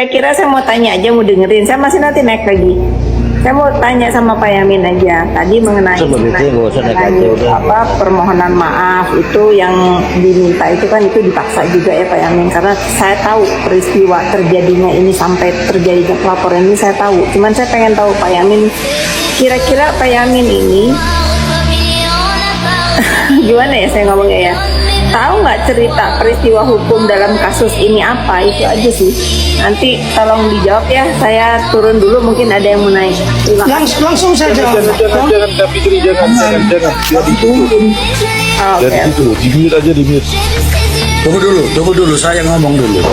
Saya kira saya mau tanya aja, mau dengerin. Saya masih nanti naik lagi. Saya mau tanya sama Pak Yamin aja. Tadi mengenai permohonan maaf itu yang diminta itu kan itu dipaksa juga ya Pak Yamin. Karena saya tahu peristiwa terjadinya ini sampai terjadinya pelaporan ini saya tahu. Cuman saya pengen tahu Pak Yamin, kira-kira Pak Yamin ini gimana ya saya ngomongnya ya? Tahu nggak cerita peristiwa hukum dalam kasus ini apa? Itu aja sih. Nanti tolong dijawab ya. Saya turun dulu, mungkin ada yang mau naik. Langsung saja. Jangan tapi jangan. Jadi itu di-mute aja, di-mute. Tunggu dulu, saya ngomong dulu.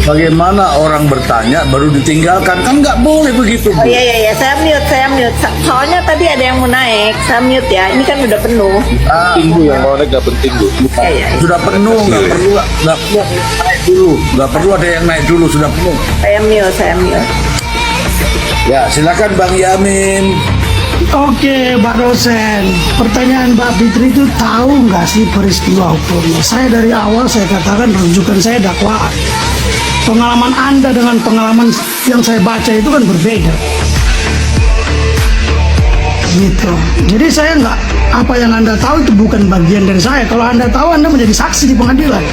Bagaimana orang bertanya baru ditinggalkan? Kan nggak boleh begitu, Bu. Oh iya, saya mute. Soalnya tadi ada yang mau naik, saya mute ya. Ini kan udah penuh. Tunggu yang mau naik nggak penting, Bu. Iya. Sudah penuh, nggak perlu naik dulu. Nggak perlu ada yang naik dulu, sudah penuh. Saya mute. Ya, silakan Bang Yamin. Oke, Mbak dosen. Pertanyaan Mbak Fitri itu tahu nggak sih peristiwa hukumnya? Saya dari awal saya katakan rujukan saya dakwaan. Pengalaman Anda dengan pengalaman yang saya baca itu kan berbeda. Gitu. Jadi saya nggak, apa yang Anda tahu itu bukan bagian dari saya. Kalau Anda tahu, Anda menjadi saksi di pengadilan.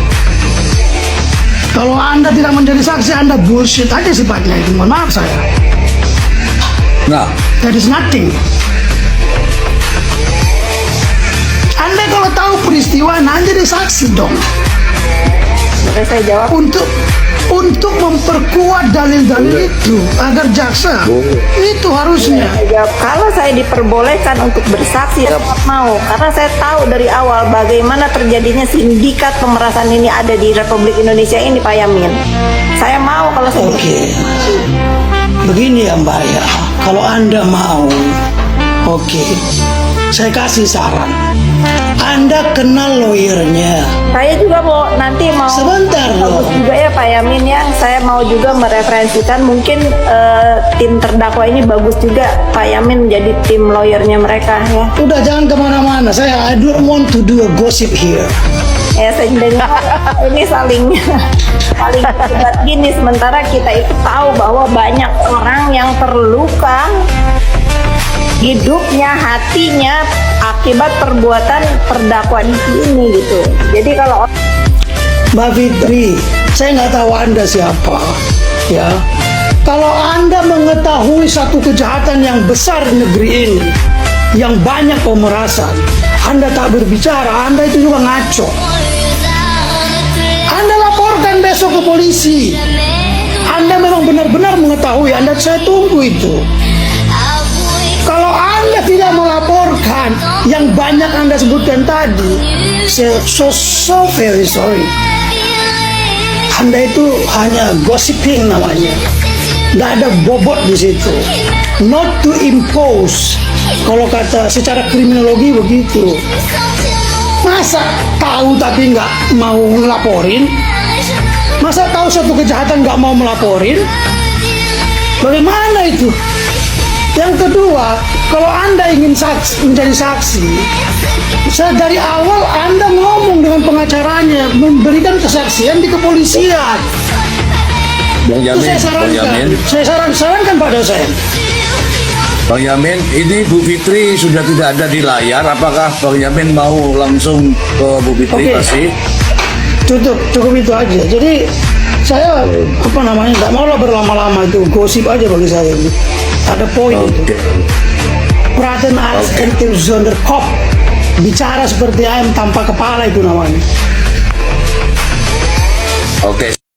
Kalau Anda tidak menjadi saksi, Anda bullshit aja sifatnya itu. Mohon maaf saya. Nah, That is nothing. Anda kalau tahu peristiwa, Anda jadi saksi dong. Boleh saya jawab? Untuk memperkuat dalil-dalil itu agar jaksa itu harusnya. Saya jawab, kalau saya diperbolehkan untuk bersaksi, saya mau. Karena saya tahu dari awal bagaimana terjadinya sindikat pemerasan ini ada di Republik Indonesia ini, Pak Yamin. Saya mau kalau saya. Oke. Begini ya Mbak ya, kalau Anda mau, oke, saya kasih saran. Anda kenal lawyernya. Saya juga nanti mau. Sebentar loh. Juga ya Pak Yamin ya, saya mau juga mereferensikan mungkin tim terdakwa ini bagus juga Pak Yamin menjadi tim lawyernya mereka ya. Udah jangan kemana-mana. I don't want to do a gossip here. Ya saya dengar ini saling debat gini, sementara kita itu tahu bahwa banyak orang yang terluka hidupnya, hatinya akibat perbuatan terdakwa ini gitu. Jadi kalau Mbak Fitri, saya nggak tahu Anda siapa, ya. Kalau Anda mengetahui satu kejahatan yang besar di negeri ini, yang banyak pemerasan, Anda tak berbicara, Anda itu juga ngaco. Anda laporkan besok ke polisi. Anda memang benar-benar mengetahui, saya tunggu itu. Kalau Anda tidak melaporkan yang banyak Anda sebutkan tadi, so very sorry. Anda itu hanya gossiping namanya. Nggak ada bobot di situ. Not to impose. Kalau kata secara kriminologi begitu. Masa tahu tapi nggak mau ngelaporin? Masa tahu suatu kejahatan nggak mau melaporin? Bagaimana itu? Yang kedua, kalau Anda ingin menjadi saksi, dari awal Anda ngomong dengan pengacaranya, memberikan kesaksian di kepolisian. Bang Yamin, Saya sarankan pada saya. Bang Yamin, ini Bu Fitri sudah tidak ada di layar. Apakah Bang Yamin mau langsung ke Bu Fitri? Oke. Cukup itu aja. Jadi saya nggak mau lah berlama-lama, itu gosip aja bagi saya. Ada poin itu. Praten als enter zonder kop. Bicara seperti ayam tanpa kepala itu namanya. Oke.